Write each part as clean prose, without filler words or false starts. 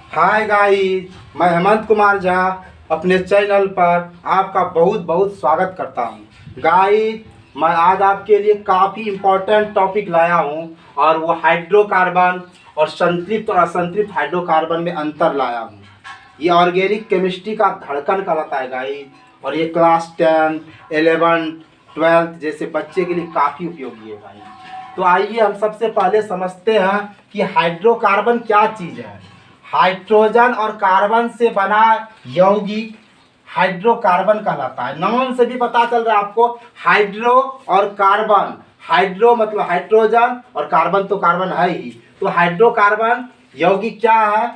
Hi guys, मैं हेमंत कुमार झा अपने channel पर आपका बहुत बहुत स्वागत करता हूं। गाइस, मैं आज आपके लिए काफ़ी इम्पोर्टेंट टॉपिक लाया हूं और वो हाइड्रोकार्बन और संतृप्त और असंतृप्त हाइड्रोकार्बन में अंतर लाया हूं। ये ऑर्गेनिक केमिस्ट्री का धड़कन कहलाता है गाइस, और ये क्लास 10, 11, 12 जैसे बच्चे के लिए काफ़ी उपयोगी है गाइस। तो आइए हम सबसे पहले समझते हैं कि हाइड्रोकार्बन क्या चीज़ है। हाइड्रोजन और कार्बन से बना यौगिक हाइड्रोकार्बन कहलाता है। नाम से भी पता चल रहा है आपको, हाइड्रो और कार्बन। हाइड्रो मतलब हाइड्रोजन और कार्बन तो कार्बन है ही। तो हाइड्रोकार्बन यौगिक क्या है?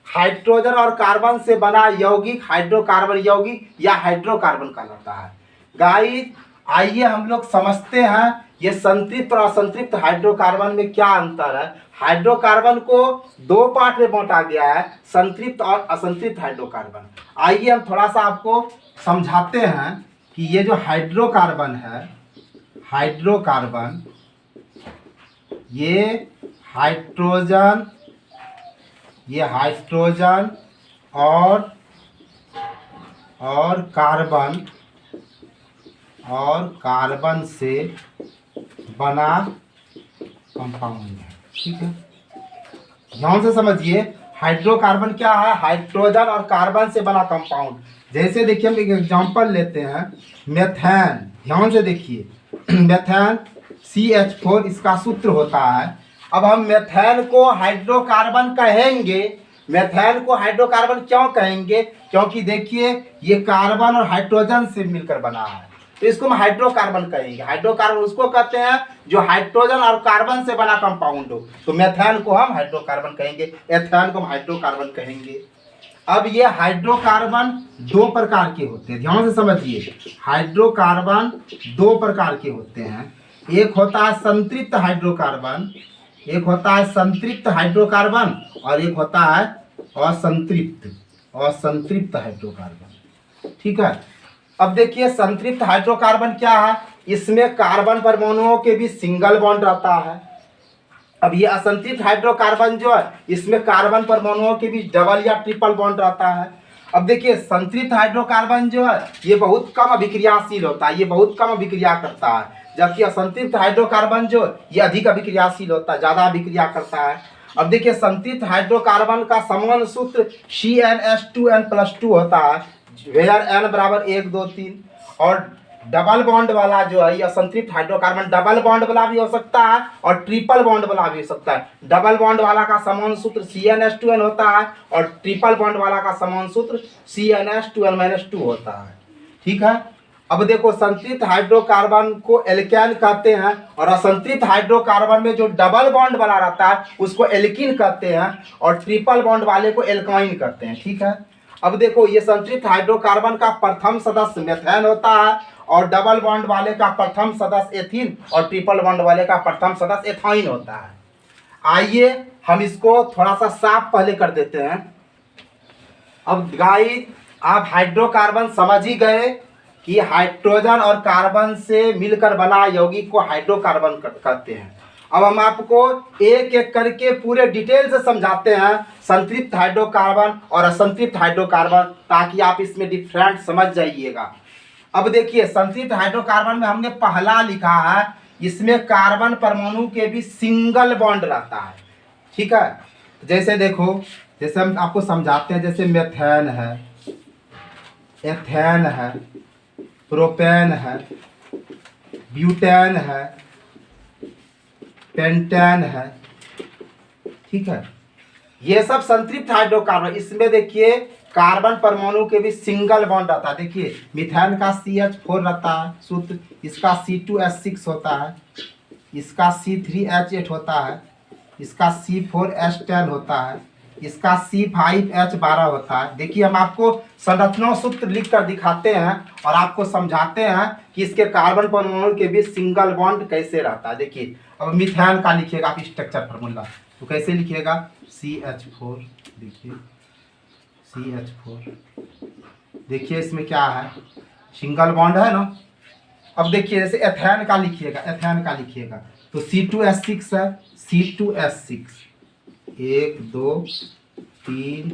हाइड्रोजन और कार्बन से बना यौगिक हाइड्रोकार्बन यौगिक या हाइड्रोकार्बन कहलाता है। गाइस, आइए हम लोग समझते हैं ये संतृप्त और असंतृप्त हाइड्रोकार्बन में क्या अंतर है। हाइड्रोकार्बन को दो पार्ट में बांटा गया है, संतृप्त और असंतृप्त हाइड्रोकार्बन। आइए हम थोड़ा सा आपको समझाते हैं कि ये जो हाइड्रोकार्बन है, हाइड्रोकार्बन ये हाइड्रोजन और कार्बन से बना कंपाउंड है। ठीक है, ध्यान से समझिए। हाइड्रोकार्बन क्या है? हाइड्रोजन और कार्बन से बना कंपाउंड। जैसे देखिए, हम एक एग्जांपल लेते हैं, मेथेन। ध्यान से देखिए मेथेन CH4 इसका सूत्र होता है। अब हम मेथेन को हाइड्रोकार्बन कहेंगे। मेथेन को हाइड्रोकार्बन क्यों कहेंगे? क्योंकि देखिए ये कार्बन और हाइड्रोजन से मिलकर बना है, तो इसको हम हाइड्रोकार्बन कहेंगे। हाइड्रोकार्बन उसको कहते हैं जो हाइड्रोजन और कार्बन से बना कंपाउंड हो। तो मेथेन को हम हाइड्रोकार्बन कहेंगे, एथेन को हम हाइड्रोकार्बन कहेंगे। अब ये हाइड्रोकार्बन दो प्रकार के होते हैं, ध्यान से समझिए। हाइड्रोकार्बन दो प्रकार के होते हैं। एक होता है संतृप्त हाइड्रोकार्बन, और एक होता है असंतृप्त हाइड्रोकार्बन। ठीक है, अब देखिए संतृप्त हाइड्रोकार्बन क्या है? इसमें कार्बन परमाणुओं के बीच सिंगल बॉन्ड रहता है। अब ये असंतृप्त हाइड्रोकार्बन जो है, इसमें कार्बन परमाणुओं के बीच डबल या ट्रिपल बॉन्ड रहता है। अब देखिए संतृप्त हाइड्रोकार्बन जो है ये बहुत कम अभिक्रियाशील होता है, ये बहुत कम अभिक्रिया करता है। जबकि असंतृप्त हाइड्रोकार्बन जो ये अधिक अभिक्रियाशील होता है, ज़्यादा अभिक्रिया करता है। अब देखिए संतृप्त हाइड्रोकार्बन का समान सूत्र CnH2n+2 होता है, वेयर n बराबर 1 2 3। और डबल बॉन्ड वाला जो है, यह संतृप्त हाइड्रोकार्बन डबल बॉन्ड वाला भी हो सकता है और ट्रिपल बॉन्ड वाला भी हो सकता है। डबल बॉन्ड वाला का समान सूत्र CnH2n होता है और ट्रिपल बॉन्ड वाला का समान सूत्र CnH2n-2 होता है। ठीक है, अब देखो संतृप्त हाइड्रोकार्बन को एल्केन कहते हैं और असंतृप्त हाइड्रोकार्बन में जो डबल बॉन्ड वाला रहता है उसको एल्कीन कहते हैं और ट्रिपल बॉन्ड वाले को एल्काइन कहते हैं। ठीक है, अब देखो ये संतृप्त हाइड्रोकार्बन का प्रथम सदस्य मेथेन होता है और डबल बॉन्ड वाले का प्रथम सदस्य एथीन और ट्रिपल बॉन्ड वाले का प्रथम सदस्य एथाइन होता है। आइए हम इसको थोड़ा सा साफ पहले कर देते हैं। अब गाइस, आप हाइड्रोकार्बन समझ ही गए कि हाइड्रोजन और कार्बन से मिलकर बना यौगिक को हाइड्रोकार्बन कहते हैं। अब हम आपको एक एक करके पूरे डिटेल से समझाते हैं संतृप्त हाइड्रोकार्बन और असंतृप्त हाइड्रोकार्बन, ताकि आप इसमें डिफरेंट समझ जाइएगा। अब देखिए संतृप्त हाइड्रोकार्बन में हमने पहला लिखा है, इसमें कार्बन परमाणु के भी सिंगल बॉन्ड रहता है। ठीक है, जैसे देखो, जैसे हम आपको समझाते हैं, जैसे मेथेन है, एथेन है, प्रोपेन है, ब्यूटेन है, पेंटेन है। ठीक है, ये सब संतृप्त हाइड्रोकार्बन। इसमें देखिए कार्बन परमाणु के भी सिंगल बॉन्ड रहता है। देखिए मिथेन का CH4 रहता है सूत्र, इसका C2H6 होता है, इसका C3H8 होता है, इसका C4H10 होता है, इसका C5H12 होता है। देखिए हम आपको संरचना सूत्र लिख कर दिखाते हैं और आपको समझाते हैं कि इसके कार्बन परमाणु के बीच सिंगल बॉन्ड कैसे रहता है। देखिए अब मिथेन का लिखिएगा आप स्ट्रक्चर फार्मूला, तो कैसे लिखिएगा? CH4, देखिए CH4, देखिए इसमें क्या है, सिंगल बॉन्ड है ना। अब देखिए जैसे एथेन का लिखिएगा, तो C2H6 है, C2H6, 1 2 3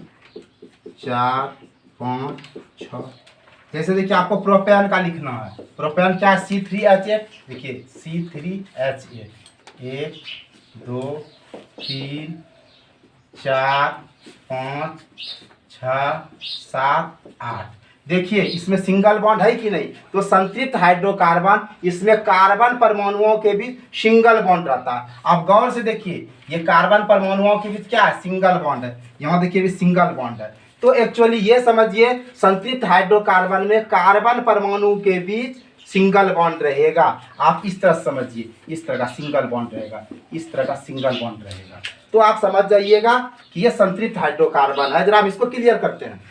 4 5 6। जैसे देखिए आपको प्रोपेन का लिखना है। प्रोपेन क्या है? C3H8। देखिए C3H8 1 2 3 4 5 6 7 8। देखिए इसमें सिंगल बॉन्ड है कि नहीं? तो संतृप्त हाइड्रोकार्बन, इसमें कार्बन परमाणुओं के बीच सिंगल बॉन्ड रहता है। आप गौर से देखिए, ये कार्बन परमाणुओं के बीच क्या है? सिंगल बॉन्ड है। यहाँ देखिए भी सिंगल बॉन्ड है। तो एक्चुअली ये समझिए, संतृप्त हाइड्रोकार्बन में कार्बन परमाणु के बीच सिंगल बॉन्ड रहेगा। आप इस तरह समझिए, इस तरह का सिंगल बॉन्ड रहेगा, इस तरह का सिंगल बॉन्ड रहेगा। तो आप समझ जाइएगा कि ये संतृप्त हाइड्रोकार्बन है। जरा हम इसको क्लियर करते हैं।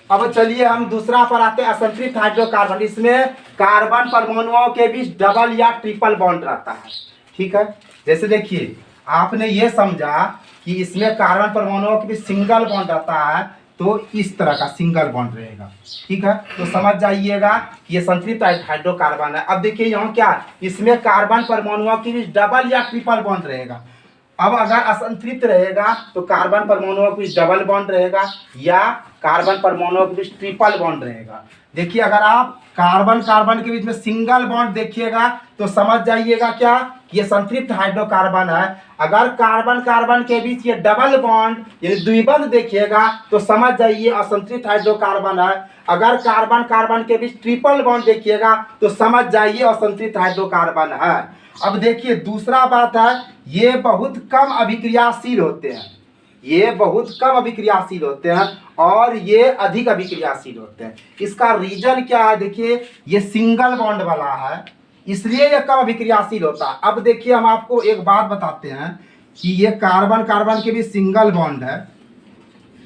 अब चलिए हम दूसरा पर आते हैं, असंतृप्त हाइड्रोकार्बन। इसमें कार्बन परमाणुओं के बीच डबल या ट्रिपल बॉन्ड रहता है। ठीक है, जैसे देखिए आपने ये समझा कि इसमें कार्बन परमाणुओं के बीच सिंगल बॉन्ड रहता है, तो इस तरह का सिंगल बॉन्ड रहेगा। ठीक है, तो समझ जाइएगा कि ये संतृप्त हाइड्रोकार्बन है। अब देखिए यहाँ क्या, इसमें कार्बन परमाणुओं के बीच डबल या ट्रिपल बॉन्ड रहेगा। अब अगर असंतृप्त रहेगा तो कार्बन परमाणुओं के बीच डबल बॉन्ड रहेगा या कार्बन परमाणुओं के बीच ट्रिपल बॉन्ड रहेगा। देखिए अगर आप कार्बन कार्बन के बीच में सिंगल बॉन्ड देखिएगा तो समझ जाइएगा क्या कि ये संतृप्त हाइड्रोकार्बन है। अगर कार्बन कार्बन के बीच ये डबल बॉन्ड यानी द्विबंध देखिएगा तो समझ जाइए असंतृप्त हाइड्रोकार्बन है। अगर कार्बन कार्बन के बीच ट्रिपल बॉन्ड देखिएगा तो समझ जाइए असंतृप्त हाइड्रोकार्बन है। अब देखिए दूसरा बात है, ये बहुत कम अभिक्रियाशील होते हैं। ये बहुत कम अभिक्रियाशील होते हैं और ये अधिक अभिक्रियाशील होते हैं। इसका रीजन क्या है? देखिए ये सिंगल बॉन्ड वाला है, इसलिए ये कम अभिक्रियाशील होता है। अब देखिए हम आपको एक बात बताते हैं कि ये कार्बन कार्बन के बीच सिंगल बॉन्ड है,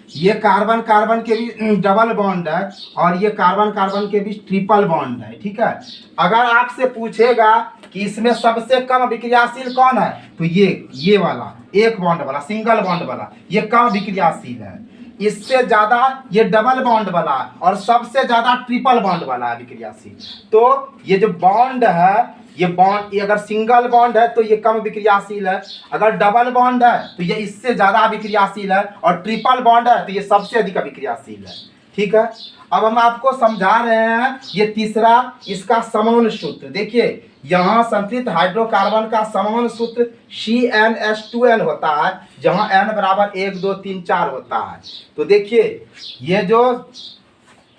ये कार्बन कार्बन के बीच डबल बॉन्ड है और ये कार्बन कार्बन के बीच ट्रिपल बॉन्ड है। ठीक है, अगर आपसे पूछेगा कि इसमें सबसे कम अभिक्रियाशील कौन है, तो ये वाला एक बॉन्ड वाला सिंगल बॉन्ड वाला ये कम अभिक्रियाशील है। इससे ज्यादा ये डबल बॉन्ड वाला और सबसे ज्यादा ट्रिपल बॉन्ड वाला अभिक्रियाशील। तो ये जो बॉन्ड है, ये बॉन्ड, ये अगर सिंगल बॉन्ड है तो ये कम अभिक्रियाशील है, अगर डबल बॉन्ड है तो ये इससे ज्यादा अभिक्रियाशील है और ट्रिपल बॉन्ड है तो ये सबसे अधिक अभिक्रियाशील है। ठीक है, अब हम आपको समझा रहे हैं ये तीसरा, इसका समान सूत्र। देखिए यहाँ संतृप्त हाइड्रोकार्बन का समान सूत्र CnH2n होता है, जहाँ n बराबर 1 2 3 4 होता है। तो देखिए ये जो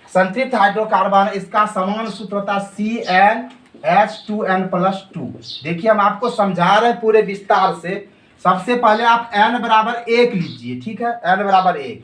संतृप्त हाइड्रोकार्बन, इसका समान सूत्र होता है CnH2n+2। देखिए हम आपको समझा रहे हैं पूरे विस्तार से। सबसे पहले आप n बराबर 1 लीजिए। ठीक है, n बराबर 1।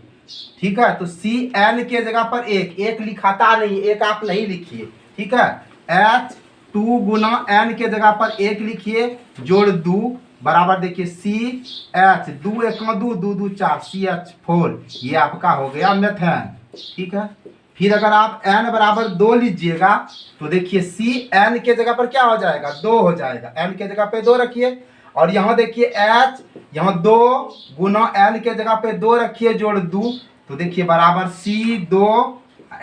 ठीक है, तो Cn के जगह पर एक लिखाता नहीं, एक आप नहीं लिखिए। ठीक है, H2 गुना n के जगह पर 1 लिखिए, जोड़ 2 बराबर देखिए CH 2 1 2 2 2 4 CH4, ये आपका हो गया मेथेन। ठीक है, फिर अगर आप n बराबर 2 लीजिएगा तो देखिए Cn के जगह पर क्या हो जाएगा? 2 हो जाएगा। n के जगह पे 2 रखिए और यहाँ देखिए H, यहाँ 2 गुना n के जगह पे 2 रखिए, जोड़ 2, तो देखिए बराबर C2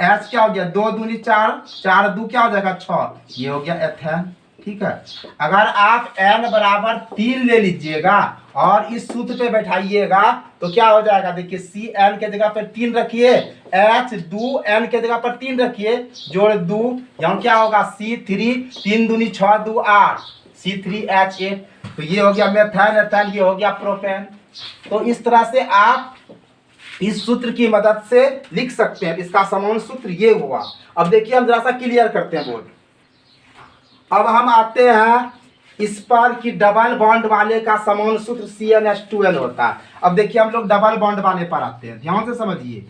H क्या हो गया? 2 दूनी 4, 4 2 क्या हो जाएगा? 6, ये हो गया एथेन। ठीक है, अगर आप n बराबर 3 ले लीजिएगा और इस सूत्र पे बैठाइएगा तो क्या हो जाएगा? देखिए Cn के जगह पर 3 रखिए, H2 n के जगह पर 3 रखिए, जोड़ 2, यहाँ क्या होगा? C3 3 दूनी 6 2 8 C3H8, तो ये हो गया मेथेन एथेन, ये हो गया प्रोपेन। तो इस तरह से आप इस सूत्र की मदद से लिख सकते हैं। इसका समान सूत्र ये हुआ। अब देखिए हम जरा सा क्लियर करते हैं बोर्ड। अब हम आते हैं इस पर कि डबल बॉन्ड वाले का समान सूत्र CnH2n होता है। अब देखिए हम लोग डबल बॉन्ड वाले पर आते हैं, ध्यान से समझिए।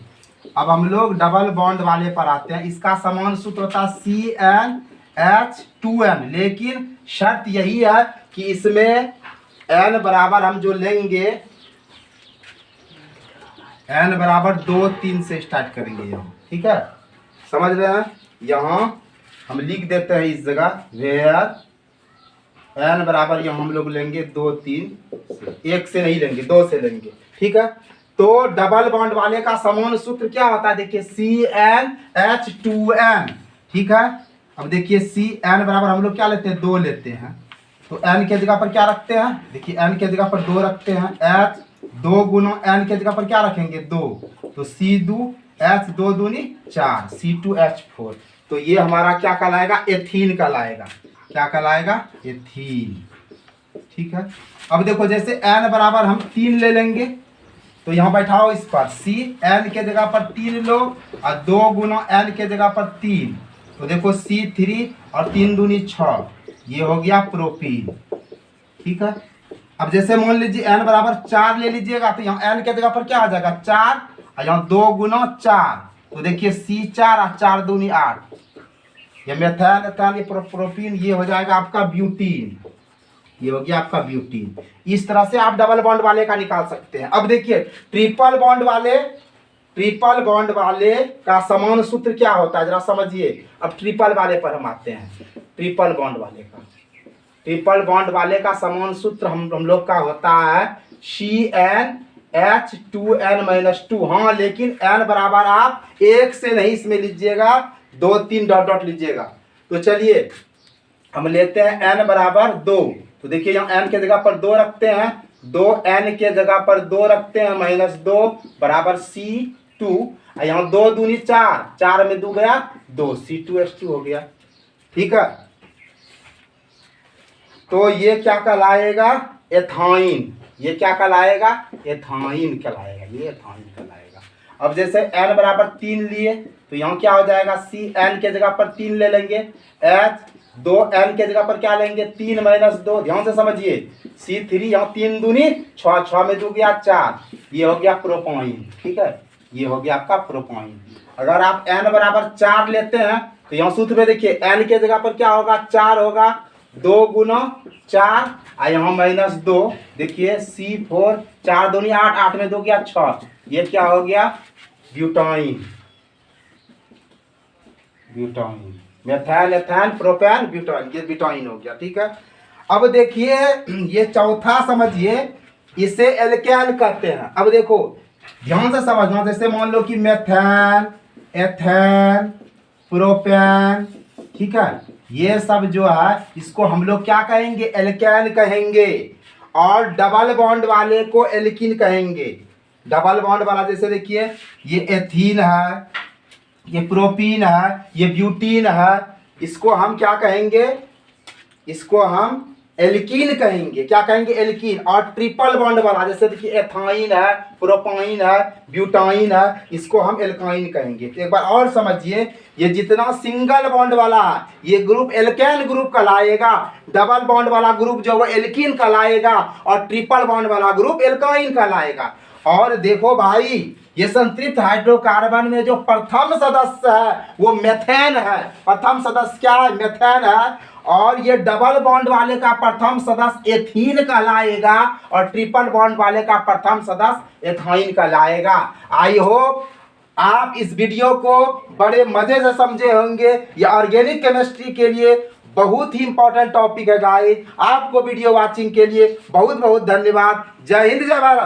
अब हम लोग डबल बॉन्ड वाले पर आते हैं। इसका समान सूत्र होता है CnH2n, लेकिन शर्त यही है कि इसमें n बराबर हम जो लेंगे, n बराबर 2 3 से स्टार्ट करेंगे यहाँ। ठीक है, समझ रहे हैं? यहाँ हम लिख देते हैं इस जगह वेयर n बराबर, यहाँ हम लोग लेंगे 2 3 से, 1 से नहीं लेंगे, 2 से लेंगे। ठीक है, तो डबल बॉन्ड वाले का समान सूत्र क्या होता है? देखिए CnH2n। ठीक है, अब देखिए Cn बराबर हम लोग क्या लेते हैं? 2 लेते हैं, तो n के जगह पर क्या रखते हैं? देखिए n के जगह पर 2 रखते हैं, H 2 गुना n के जगह पर क्या रखेंगे 2, तो C2H 2 दूनी 4 C2H4। तो ये हमारा क्या कहलाएगा एथीन कहलाएगा। क्या कहलाएगा एथीन। ठीक है। अब देखो जैसे n बराबर हम 3 ले लेंगे तो यहाँ बैठाओ इस पर C n के जगह पर 3 लो और 2 गुना n के जगह पर 3, तो देखो C3 और 3 दूनी 6, ये हो गया प्रोपीन। ठीक है। अब जैसे मान लीजिए n बराबर 4 ले लीजिएगा तो यहाँ n के जगह पर क्या आ जाएगा 4 और यहाँ 2 गुना 4, तो देखिए C4 और 4 दूनी 8, ये मेथाइल एथाइल ये प्रोपीन, ये हो जाएगा आपका ब्यूटीन। ये हो गया आपका ब्यूटीन। इस तरह से आप डबल बॉन्ड वाले का निकाल सकते हैं। अब देखिए ट्रिपल बॉन्ड वाले का समान सूत्र क्या होता है जरा समझिए। अब ट्रिपल वाले पर हम आते हैं। ट्रिपल बॉन्ड वाले का समान सूत्र हम लोग का होता है CnH2n-2। हाँ, लेकिन n बराबर आप 1 से नहीं इसमें लीजिएगा, 2 3 डॉट लीजिएगा। तो चलिए हम लेते हैं n बराबर 2, तो देखिए यहाँ n के जगह पर 2 रखते हैं, 2n के जगह पर 2 रखते हैं -2 बराबर C2, और यहाँ 2 दूनी 4, 4 में 2 गया 2, C2H2 हो गया। ठीक है। तो ये क्या कहलाएगा एथाइन। ये क्या कहलाएगा एथाइन कहलाएगा। ये एथाइन कहलाएगा। अब जैसे n बराबर 3 लिए तो यहाँ क्या हो जाएगा CN के जगह पर 3 ले लेंगे, H 2n के जगह पर क्या लेंगे 3 -2, ध्यान से समझिए C3 यहाँ 3 दूनी 6, 6 में 2 गया 4, ये हो गया प्रोपाइन। ठीक है। ये हो गया आपका प्रोपाइन। अगर आप n बराबर 4 लेते हैं तो यहाँ सूत्र में देखिए n के जगह पर क्या होगा 4 होगा, 2 गुना 4 और यहाँ -2, देखिए C4 4 दूनी 8, 8 में 2 गया 6, ये क्या हो गया butyne. Methyl ethyl propane butyne, ये ब्यूटाइन हो गया। ठीक है। अब देखिए ये चौथा समझिए, इसे एल्केन कहते हैं। अब देखो ध्यान से समझना, जैसे मान लो कि मेथेन एथेन प्रोपेन, ठीक है, ये सब जो है इसको हम लोग क्या कहेंगे एल्केन कहेंगे, और डबल बॉन्ड वाले को एल्कीन कहेंगे। डबल बॉन्ड वाला जैसे देखिए ये एथीन है, ये प्रोपीन है, ये ब्यूटीन है, इसको हम क्या कहेंगे, इसको हम एल्कीन कहेंगे। क्या कहेंगे एल्कीन। और ट्रिपल बॉन्ड वाला जैसे देखिए एथाइन है, प्रोपाइन है, ब्यूटाइन है, इसको हम एल्काइन कहेंगे। तो एक बार और समझिए, ये जितना सिंगल बॉन्ड वाला है ये ग्रुप एल्केन ग्रुप कहलाएगा, डबल बॉन्ड वाला ग्रुप जो वो एल्कीन कहलाएगा, और ट्रिपल बॉन्ड वाला ग्रुप एल्काइन कहलाएगा। और देखो भाई ये संतृप्त हाइड्रोकार्बन में जो प्रथम सदस्य है वो मेथेन है। प्रथम सदस्य क्या है मेथेन है, और ये डबल बॉन्ड वाले का प्रथम सदस्य एथीन कहलाएगा, और ट्रिपल बॉन्ड वाले का प्रथम सदस्य एथाइन कहलाएगा। आई होप आप इस वीडियो को बड़े मजे से समझे होंगे। ये ऑर्गेनिक केमिस्ट्री के लिए बहुत ही इंपॉर्टेंट टॉपिक है गाइस। आपको वीडियो वॉचिंग के लिए बहुत बहुत धन्यवाद। जय हिंद, जय भारत।